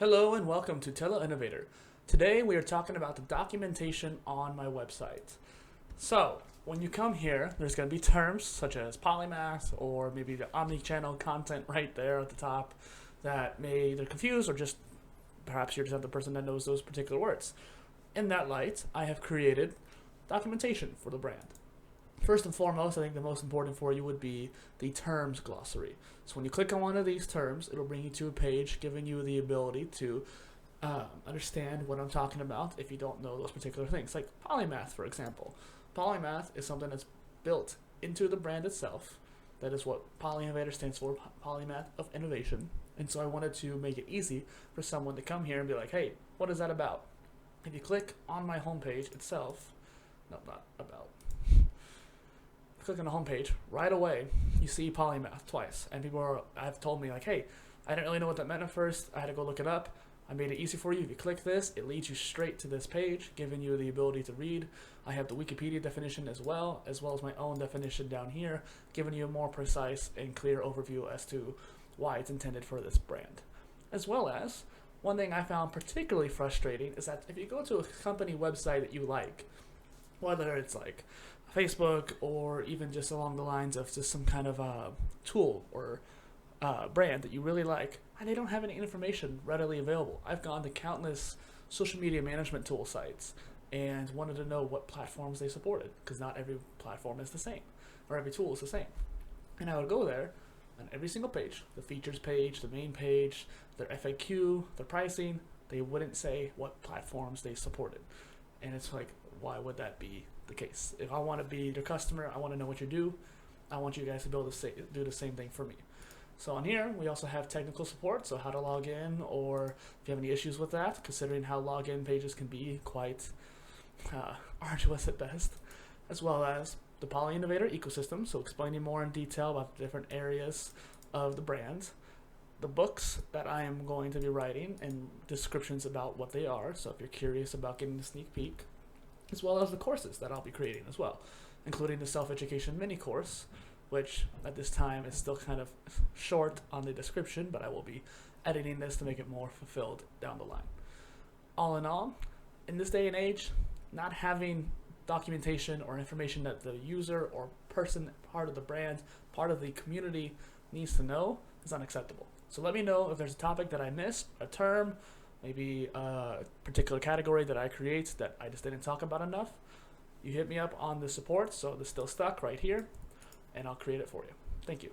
Hello and welcome to PolyInnovator. Today we are talking about the documentation on my website. So when you come here, there's going to be terms such as Polymath or maybe the omni-channel content right there at the top that may either confuse or just perhaps you're just not the person that knows those particular words. In that light, I have created documentation for the brand. First and foremost, I think the most important for you would be the terms glossary. So when you click on one of these terms, it'll bring you to a page giving you the ability to understand what I'm talking about if you don't know those particular things. Like Polymath, for example. Polymath is something that's built into the brand itself. That is what PolyInnovator stands for, Polymath of Innovation. And so I wanted to make it easy for someone to come here and be like, hey, what is that about? If you click on my homepage itself, no, not about. Click on the homepage, right away you see Polymath twice, and people have told me like, hey, I didn't really know what that meant at first. I had to go look it up. I made it easy for you. If you click this, it leads you straight to this page, giving you the ability to read. I have the Wikipedia definition as well as my own definition down here, giving you a more precise and clear overview as to why it's intended for this brand. As well as, one thing I found particularly frustrating is that if you go to a company website that you like, whether it's like Facebook or even just along the lines of just some kind of tool or brand that you really like, and they don't have any information readily available. I've gone to countless social media management tool sites and wanted to know what platforms they supported, because not every platform is the same, or every tool is the same. And I would go there, on every single page, the features page, the main page, their FAQ, their pricing, they wouldn't say what platforms they supported. And it's like, why would that be the case? If I want to be your customer, I want to know what you do. I want you guys to be able to do the same thing for me. So on here, we also have technical support, so how to log in, or if you have any issues with that, considering how login pages can be quite arduous at best, as well as the PolyInnovator ecosystem, so explaining more in detail about the different areas of the brand, the books that I am going to be writing, and descriptions about what they are, so if you're curious about getting a sneak peek, as well as the courses that I'll be creating as well, including the self-education mini course, which at this time is still kind of short on the description, but I will be editing this to make it more fulfilled down the line. All in all, in this day and age, not having documentation or information that the user or person, part of the brand, part of the community needs to know is unacceptable. So let me know if there's a topic that I missed, a term, maybe a particular category that I create that I just didn't talk about enough. You hit me up on the support, so this is still stuck right here, and I'll create it for you. Thank you.